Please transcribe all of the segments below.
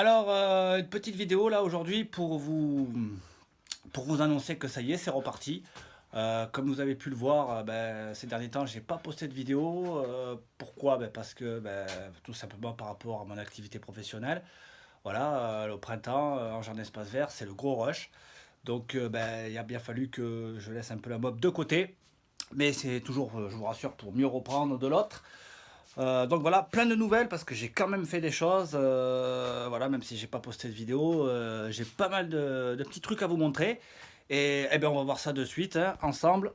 Alors, une petite vidéo là aujourd'hui pour vous annoncer que ça y est, c'est reparti. Comme vous avez pu le voir, ces derniers temps, j'ai pas posté de vidéo. Pourquoi? Parce que tout simplement par rapport à mon activité professionnelle. Voilà, au printemps, en jardin espace vert, c'est le gros rush. Donc, il a bien fallu que je laisse un peu la mob de côté. Mais c'est toujours, je vous rassure, pour mieux reprendre de l'autre. Donc voilà, plein de nouvelles parce que j'ai quand même fait des choses. Voilà, même si j'ai pas posté de vidéo, j'ai pas mal de petits trucs à vous montrer. Et, eh bien, on va voir ça de suite, hein, ensemble.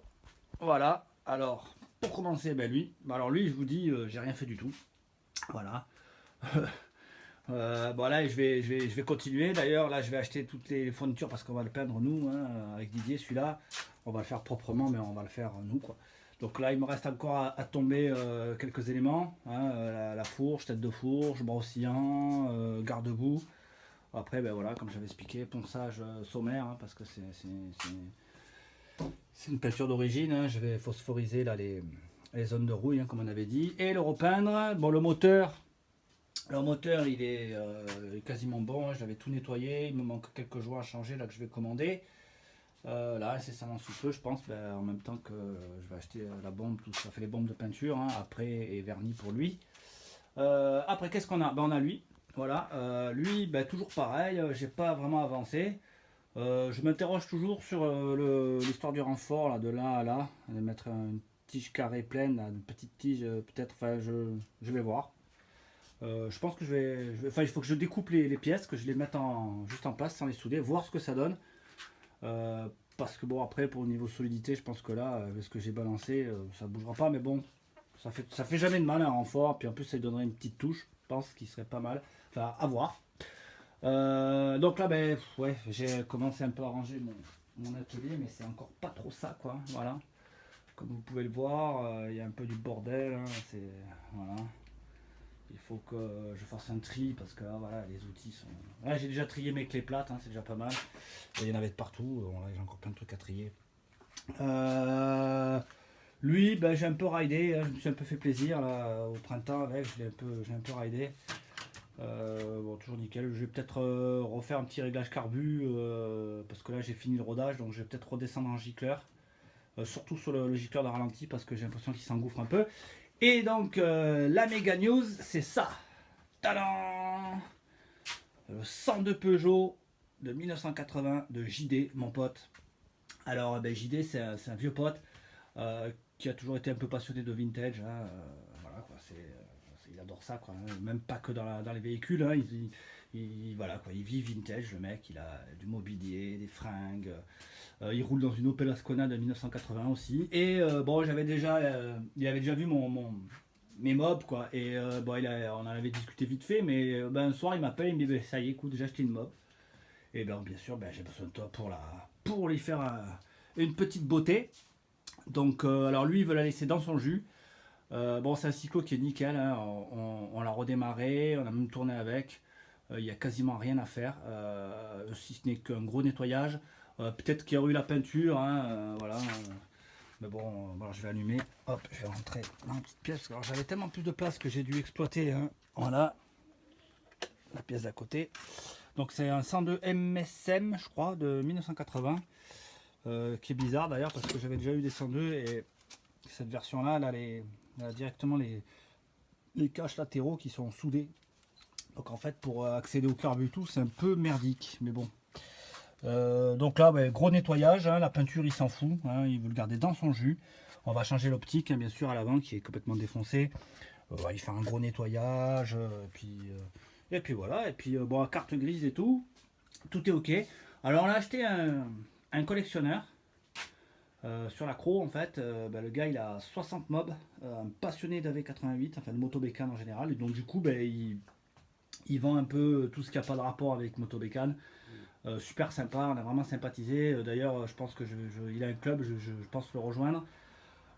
Voilà. Alors, pour commencer, alors lui, je vous dis, j'ai rien fait du tout. Voilà. Voilà, je vais continuer. D'ailleurs, là, je vais acheter toutes les fournitures parce qu'on va le peindre nous, hein, avec Didier. Celui-là, on va le faire proprement, mais on va le faire nous, quoi. Donc là, il me reste encore à tomber quelques éléments, hein, la fourche, tête de fourche, brossillon, garde-boue. Après, voilà, comme j'avais expliqué, ponçage sommaire, hein, parce que c'est une peinture d'origine. Hein. Je vais phosphoriser là les zones de rouille, hein, comme on avait dit, et le repeindre. Bon, le moteur, il est quasiment bon. Hein. Je l'avais tout nettoyé. Il me manque quelques joints à changer là que je vais commander. Là, incessamment sous peu, je pense, en même temps que je vais acheter la bombe, tout ça fait les bombes de peinture, hein, après et vernis pour lui. Après, qu'est-ce qu'on a? On a lui, voilà. Lui, toujours pareil, j'ai pas vraiment avancé. Je m'interroge toujours sur l'histoire du renfort, là, de là à là, de mettre une tige carrée pleine, là, une petite tige, peut-être, enfin, je vais voir. Je pense que enfin, il faut que je découpe les pièces, que je les mette juste en place sans les souder, voir ce que ça donne. Parce que bon, après pour le niveau solidité, je pense que là, avec ce que j'ai balancé, ça bougera pas, mais bon, ça fait jamais de mal un renfort, puis en plus ça lui donnerait une petite touche, je pense, qui serait pas mal, enfin à voir. Donc là, ouais, j'ai commencé un peu à ranger mon atelier, mais c'est encore pas trop ça, quoi, voilà. Comme vous pouvez le voir, il y a un peu du bordel, hein, voilà. Il faut que je fasse un tri parce que là, voilà, les outils sont. Là, j'ai déjà trié mes clés plates, hein, c'est déjà pas mal. Et il y en avait de partout. Bon, là, j'ai encore plein de trucs à trier. Lui, j'ai un peu raidé. Hein, je me suis un peu fait plaisir là, au printemps avec. Je l'ai un peu raidé. Bon, toujours nickel. Je vais peut-être refaire un petit réglage carbu parce que là, j'ai fini le rodage. Donc, je vais peut-être redescendre en gicleur. Surtout sur le gicleur de ralenti parce que j'ai l'impression qu'il s'engouffre un peu. Et donc, la méga news, c'est ça. Tadam! Le 102 Peugeot de 1980 de JD, mon pote. Alors, JD, c'est un vieux pote qui a toujours été un peu passionné de vintage. Hein, voilà, quoi, il adore ça, quoi, hein, même pas que dans les véhicules. Hein, voilà, quoi, il vit vintage, le mec. Il a du mobilier, des fringues. Il roule dans une Opel Ascona de 1980 aussi. Et bon, il avait déjà vu mes mobs, quoi. Et on en avait discuté vite fait, mais un soir il m'appelle, il me dit ça y est, écoute, j'ai acheté une mob. Et bien sûr, j'ai besoin de toi pour lui faire une petite beauté. Donc alors lui il veut la laisser dans son jus. Bon, c'est un cyclo qui est nickel, hein. On l'a redémarré, on a même tourné avec. Il n'y a quasiment rien à faire, si ce n'est qu'un gros nettoyage. Peut-être qu'il y aurait eu la peinture, hein, voilà. Mais bon, voilà, je vais allumer. Hop, je vais rentrer dans une petite pièce. Alors j'avais tellement plus de place que j'ai dû exploiter. Hein. Voilà, la pièce d'à côté. Donc c'est un 102 MSM, je crois, de 1980. Qui est bizarre d'ailleurs parce que j'avais déjà eu des 102 et cette version-là, elle a directement les caches latéraux qui sont soudés. Donc en fait, pour accéder au carbu tout, c'est un peu merdique. Mais bon. Donc là, gros nettoyage, hein, la peinture il s'en fout, hein, il veut le garder dans son jus. On va changer l'optique, hein, bien sûr, à l'avant qui est complètement défoncé. Il fait un gros nettoyage, et puis voilà, et puis bon, carte grise et tout est ok. Alors on a acheté un collectionneur sur la Cro en fait. Le gars il a 60 mobs, un passionné d'AV88, enfin de motobécane en général, et donc du coup il vend un peu tout ce qui n'a pas de rapport avec motobécane. Super sympa, on a vraiment sympathisé. D'ailleurs, je pense que il a un club, je pense le rejoindre.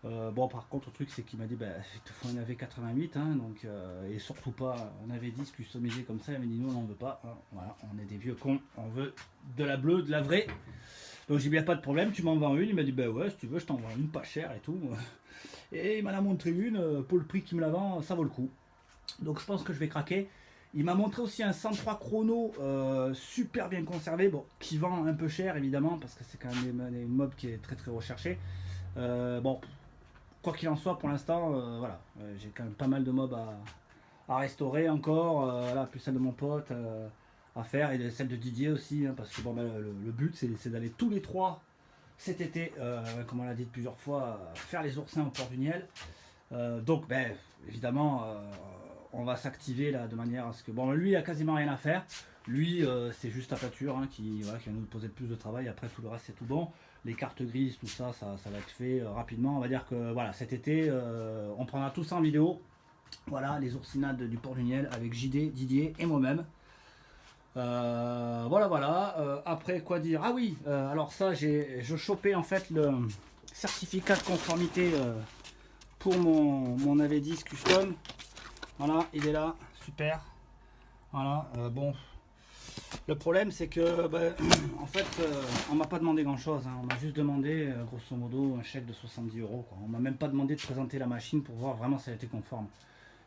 Bon, par contre, le truc, c'est qu'il m'a dit il te faut un AV88, hein, donc, et surtout pas un AV10 customisé comme ça. Il m'a dit nous, on n'en veut pas. Hein, voilà, on est des vieux cons, on veut de la bleue, de la vraie. Donc, j'ai bien pas de problème, tu m'en vends une. Il m'a dit ouais, si tu veux, je t'en vends une pas chère et tout. Et il m'en a montré une, pour le prix qu'il me la vend, ça vaut le coup. Donc, je pense que je vais craquer. Il m'a montré aussi un 103 chrono super bien conservé, bon, qui vend un peu cher évidemment, parce que c'est quand même une mob qui est très très recherchée. Bon, quoi qu'il en soit, pour l'instant, voilà, j'ai quand même pas mal de mobs à restaurer encore, voilà, plus celle de mon pote à faire, et celle de Didier aussi, hein, parce que bon, ben, le but c'est d'aller tous les trois cet été, comme on l'a dit plusieurs fois, faire les oursins au port du Niel. Donc, ben, évidemment, on va s'activer là de manière à ce que. Bon, lui, il a quasiment rien à faire. Lui, c'est juste la pâture hein, voilà, qui va nous poser le plus de travail. Après, tout le reste, c'est tout bon. Les cartes grises, tout ça, ça va être fait rapidement. On va dire que voilà, cet été, on prendra tout ça en vidéo. Voilà, les oursinades du port du Niel avec JD, Didier et moi-même. Voilà, voilà. Après, quoi dire? Ah oui, alors ça, je chopé en fait le certificat de conformité pour mon AV10 custom. Voilà, il est là, super. Voilà, bon. Le problème, c'est que, bah, en fait, on m'a pas demandé grand-chose. Hein. On m'a juste demandé, grosso modo, un chèque de 70 euros. Quoi. On m'a même pas demandé de présenter la machine pour voir vraiment si elle était conforme.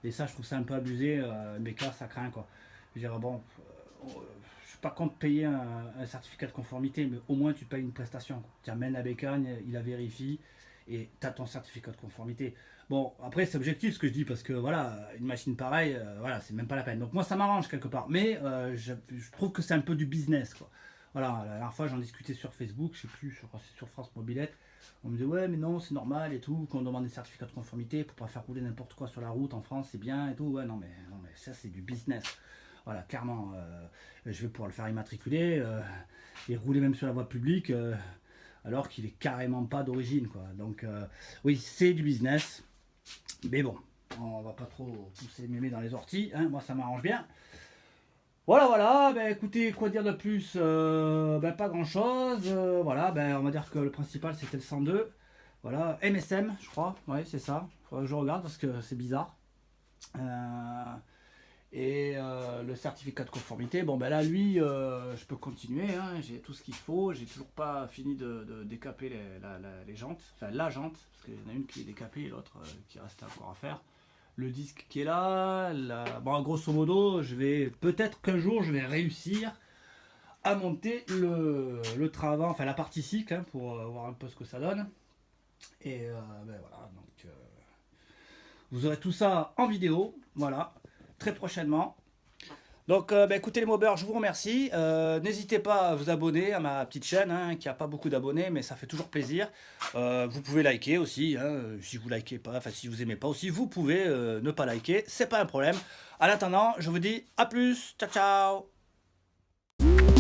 Et ça, je trouve ça un peu abusé. Mais cas, ça craint, quoi. Je dirais, bon, je suis pas contre payer un certificat de conformité, mais au moins tu payes une prestation. Tu amènes la bécane, il la vérifie et tu as ton certificat de conformité. Bon, après, c'est objectif ce que je dis parce que voilà, une machine pareille, voilà, c'est même pas la peine. Donc, moi, ça m'arrange quelque part, mais je trouve que c'est un peu du business, quoi. Voilà, la dernière fois, j'en discutais sur Facebook, je sais plus, je crois que c'est sur France Mobilette. On me dit, ouais, mais non, c'est normal et tout, qu'on demande des certificats de conformité pour pas faire rouler n'importe quoi sur la route en France, c'est bien et tout. Ouais, non, mais ça, c'est du business. Voilà, clairement, je vais pouvoir le faire immatriculer et rouler même sur la voie publique alors qu'il est carrément pas d'origine, quoi. Donc, oui, c'est du business, mais bon, on va pas trop pousser mémé dans les orties, hein, moi ça m'arrange bien. Voilà, voilà, ben écoutez, quoi dire de plus? Ben pas grand chose, voilà, ben on va dire que le principal c'était le 102, voilà, MSM, je crois, ouais, c'est ça, faudrait que je regarde parce que c'est bizarre. Et le certificat de conformité, bon ben là lui, je peux continuer, hein, j'ai tout ce qu'il faut, j'ai toujours pas fini de décaper les jantes, enfin la jante, parce qu'il y en a une qui est décapée et l'autre qui reste encore à faire. Le disque qui est là, bon grosso modo, peut-être qu'un jour je vais réussir à monter le travail, enfin la partie cycle, hein, pour voir un peu ce que ça donne. Et ben voilà, donc vous aurez tout ça en vidéo, voilà, très prochainement. Donc bah, écoutez les mobeurs, je vous remercie. N'hésitez pas à vous abonner à ma petite chaîne hein, qui n'a pas beaucoup d'abonnés, mais ça fait toujours plaisir. Vous pouvez liker aussi, hein, si vous likez pas, enfin si vous aimez pas aussi, vous pouvez ne pas liker, c'est pas un problème. En attendant, je vous dis à plus, ciao ciao.